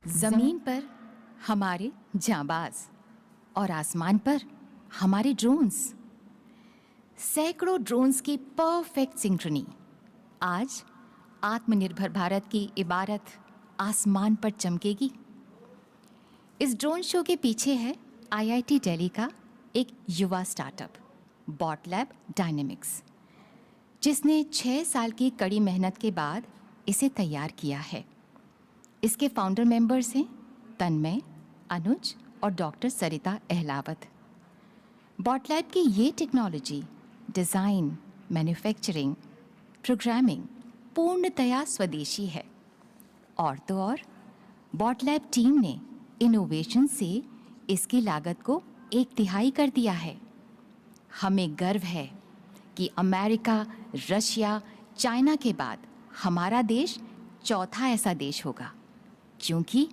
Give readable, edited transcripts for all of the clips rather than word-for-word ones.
जमीन पर हमारे जांबाज और आसमान पर हमारे ड्रोन्स, सैकड़ों ड्रोन्स की परफेक्ट सिंक्रोनी। आज आत्मनिर्भर भारत की इबारत आसमान पर चमकेगी। इस ड्रोन शो के पीछे है आईआईटी दिल्ली का एक युवा स्टार्टअप बॉट लैब डायनेमिक्स, जिसने 6 साल की कड़ी मेहनत के बाद इसे तैयार किया है। इसके फाउंडर मेंबर्स हैं तन्मय, अनुज और डॉक्टर सरिता अहलावत। बॉट लैब की ये टेक्नोलॉजी डिज़ाइन, मैन्युफैक्चरिंग, प्रोग्रामिंग पूर्णतया स्वदेशी है। और तो और बॉट लैब टीम ने इनोवेशन से इसकी लागत को 1/3 कर दिया है। हमें गर्व है कि अमेरिका, रशिया, चाइना के बाद हमारा देश चौथा ऐसा देश होगा, क्योंकि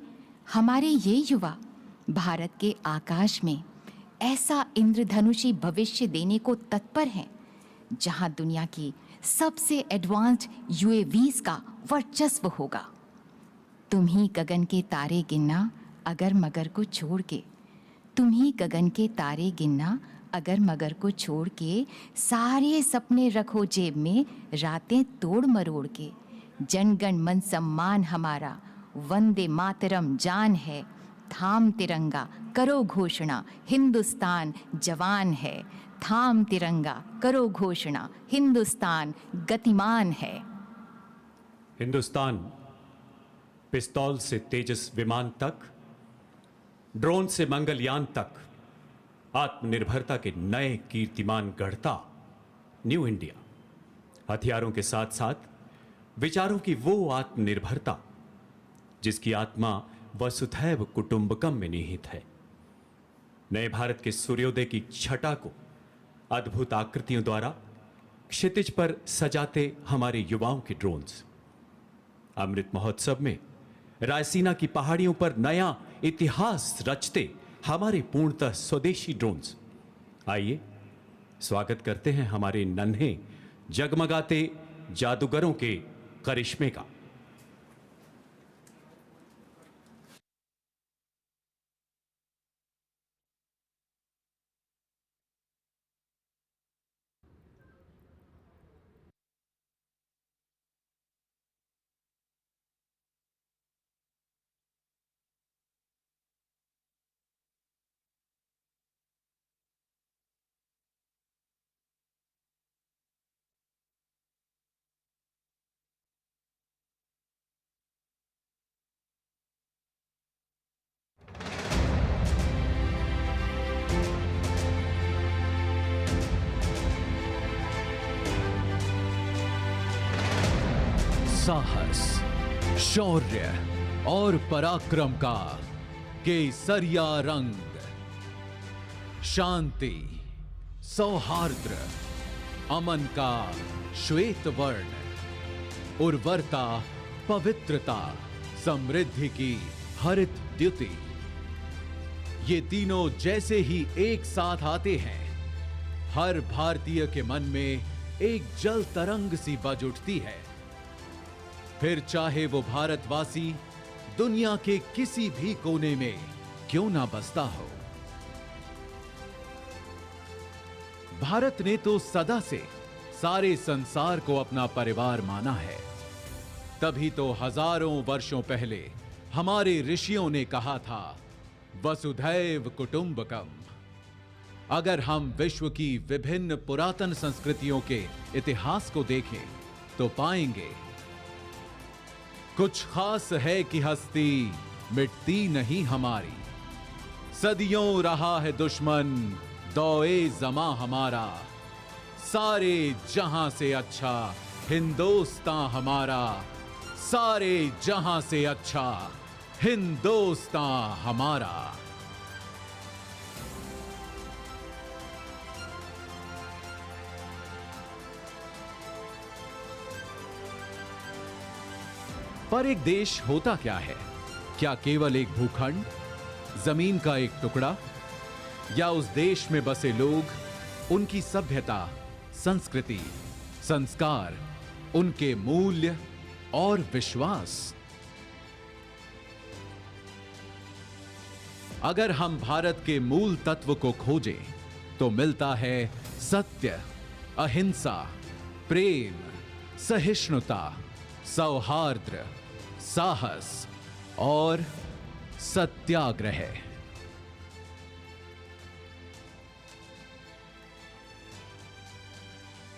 हमारे ये युवा भारत के आकाश में ऐसा इंद्रधनुषी भविष्य देने को तत्पर हैं, जहां दुनिया की सबसे एडवांस्ड यूएवीज का वर्चस्व होगा। तुम ही गगन के तारे गिनना अगर मगर को छोड़ के, तुम ही गगन के तारे गिनना अगर मगर को छोड़ के, सारे सपने रखो जेब में, रातें तोड़ मरोड़ के। जनगण मन सम्मान हमारा, वंदे मातरम जान है, थाम तिरंगा करो घोषणा, हिंदुस्तान जवान है। थाम तिरंगा करो घोषणा, हिंदुस्तान गतिमान है। हिंदुस्तान पिस्तौल से तेजस विमान तक, ड्रोन से मंगलयान तक आत्मनिर्भरता के नए कीर्तिमान गढ़ता न्यू इंडिया। हथियारों के साथ साथ विचारों की वो आत्मनिर्भरता जिसकी आत्मा वसुधैव कुटुंबकम में निहित है। नए भारत के सूर्योदय की छटा को अद्भुत आकृतियों द्वारा क्षितिज पर सजाते हमारे युवाओं के ड्रोन्स। अमृत महोत्सव में रायसीना की पहाड़ियों पर नया इतिहास रचते हमारे पूर्णतः स्वदेशी ड्रोन्स। आइए स्वागत करते हैं हमारे नन्हे जगमगाते जादूगरों के करिश्मे का। साहस, शौर्य और पराक्रम का केसरिया रंग, शांति, सौहार्द्र, अमन का श्वेत वर्ण, उर्वरता, पवित्रता, समृद्धि की हरित द्युति, ये तीनों जैसे ही एक साथ आते हैं, हर भारतीय के मन में एक जल तरंग सी बज उठती है। फिर चाहे वो भारतवासी दुनिया के किसी भी कोने में क्यों ना बसता हो। भारत ने तो सदा से सारे संसार को अपना परिवार माना है। तभी तो हजारों वर्षों पहले हमारे ऋषियों ने कहा था, वसुधैव कुटुंबकम। अगर हम विश्व की विभिन्न पुरातन संस्कृतियों के इतिहास को देखें तो पाएंगे कुछ खास है कि हस्ती मिटती नहीं हमारी। सदियों रहा है दुश्मन दौए जमा हमारा, सारे जहां से अच्छा हिंदुस्तान हमारा, सारे जहां से अच्छा हिंदुस्तान हमारा। पर एक देश होता क्या है? क्या केवल एक भूखंड, जमीन का एक टुकड़ा, या उस देश में बसे लोग, उनकी सभ्यता, संस्कृति, संस्कार, उनके मूल्य और विश्वास? अगर हम भारत के मूल तत्व को खोजें तो मिलता है सत्य, अहिंसा, प्रेम, सहिष्णुता, सौहार्द्र, साहस और सत्याग्रह।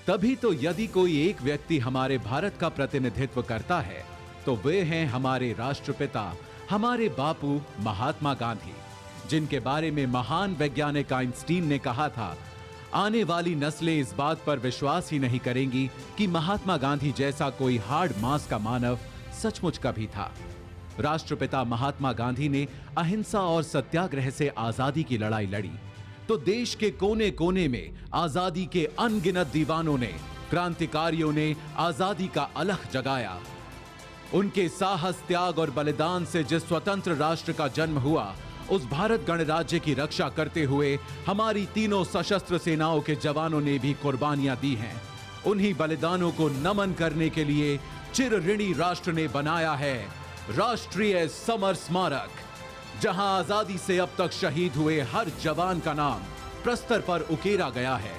तभी तो यदि कोई एक व्यक्ति हमारे भारत का प्रतिनिधित्व करता है तो वे हैं हमारे राष्ट्रपिता, हमारे बापू महात्मा गांधी, जिनके बारे में महान वैज्ञानिक आइंस्टीन ने कहा था, आने वाली नस्लें इस बात पर विश्वास ही नहीं करेंगी कि महात्मा गांधी जैसा कोई हार्ड मांस का मानव सचमुच कभी था। राष्ट्रपिता महात्मा गांधी ने अहिंसा और सत्याग्रह से आजादी की लड़ाई लड़ी तो देश के कोने कोने में आजादी के अनगिनत दीवानों ने, क्रांतिकारियों ने आजादी का अलख जगाया। उनके साहस, त्याग और बलिदान से जिस स्वतंत्र राष्ट्र का जन्म हुआ, उस भारत गणराज्य की रक्षा करते हुए हमारी तीनों सशस्त्र सेनाओं के जवानों ने भी कुर्बानियां दी हैं। उन्हीं बलिदानों को नमन करने के लिए चिर ऋणी राष्ट्र ने बनाया है राष्ट्रीय समर स्मारक, जहां आजादी से अब तक शहीद हुए हर जवान का नाम प्रस्तर पर उकेरा गया है।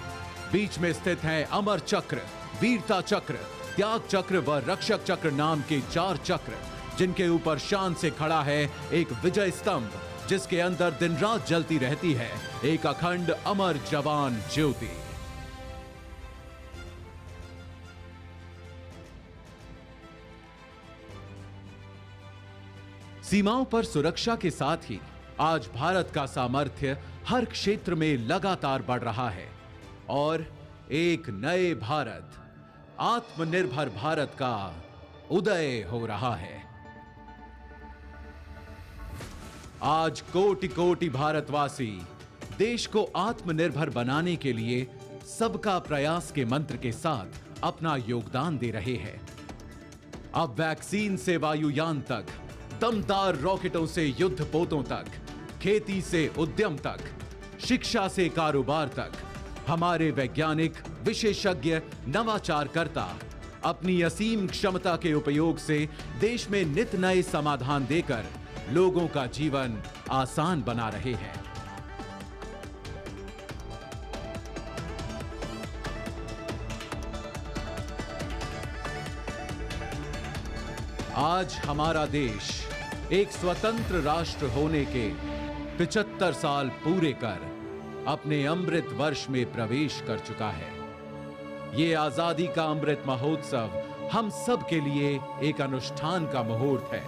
बीच में स्थित है अमर चक्र, वीरता चक्र, त्याग चक्र व रक्षक चक्र नाम के 4 चक्र, जिनके ऊपर शान से खड़ा है एक विजय स्तंभ, जिसके अंदर दिन रात जलती रहती है एक अखंड अमर जवान ज्योति। सीमाओं पर सुरक्षा के साथ ही आज भारत का सामर्थ्य हर क्षेत्र में लगातार बढ़ रहा है और एक नए भारत, आत्मनिर्भर भारत का उदय हो रहा है। आज कोटि कोटि भारतवासी देश को आत्मनिर्भर बनाने के लिए सबका प्रयास के मंत्र के साथ अपना योगदान दे रहे हैं। अब वैक्सीन से वायुयान तक, दमदार रॉकेटों से युद्धपोतों तक, खेती से उद्यम तक, शिक्षा से कारोबार तक, हमारे वैज्ञानिक, विशेषज्ञ, नवाचारकर्ता अपनी असीम क्षमता के उपयोग से देश में नित नए समाधान देकर लोगों का जीवन आसान बना रहे हैं। आज हमारा देश एक स्वतंत्र राष्ट्र होने के 75 साल पूरे कर अपने अमृत वर्ष में प्रवेश कर चुका है। ये आजादी का अमृत महोत्सव हम सब के लिए एक अनुष्ठान का मुहूर्त है।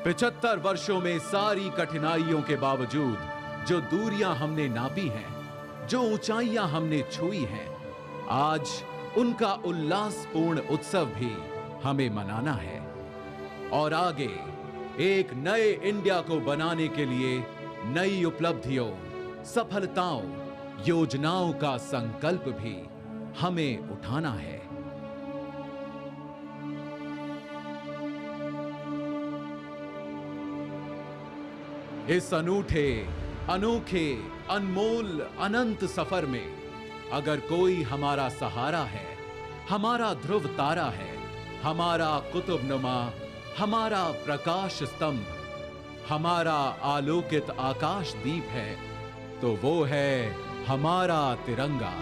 75 वर्षों में सारी कठिनाइयों के बावजूद जो दूरियां हमने नापी हैं, जो ऊंचाइयां हमने छुई हैं, आज उनका उल्लासपूर्ण उत्सव भी हमें मनाना है और आगे एक नए इंडिया को बनाने के लिए नई उपलब्धियों, सफलताओं, योजनाओं का संकल्प भी हमें उठाना है। इस अनूठे, अनोखे, अनमोल, अनंत सफर में अगर कोई हमारा सहारा है, हमारा ध्रुव तारा है, हमारा कुतुबनुमा, हमारा प्रकाश स्तंभ, हमारा आलोकित आकाश दीप है, तो वो है हमारा तिरंगा,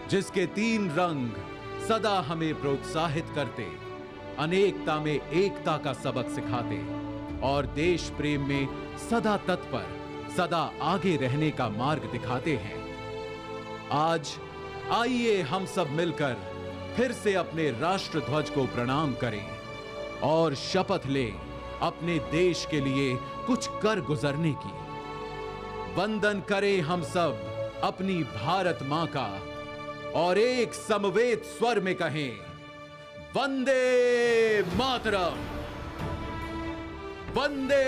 जिसके 3 रंग सदा हमें प्रोत्साहित करते, अनेकता में एकता का सबक सिखाते और देश प्रेम में सदा तत्पर, सदा आगे रहने का मार्ग दिखाते हैं। आज आइए हम सब मिलकर फिर से अपने राष्ट्र ध्वज को प्रणाम करें और शपथ लें अपने देश के लिए कुछ कर गुजरने की। वंदन करें हम सब अपनी भारत मां का और एक समवेत स्वर में कहें, वंदे मातरम, वंदे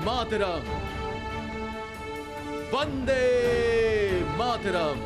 मातरम, वंदे मातरम।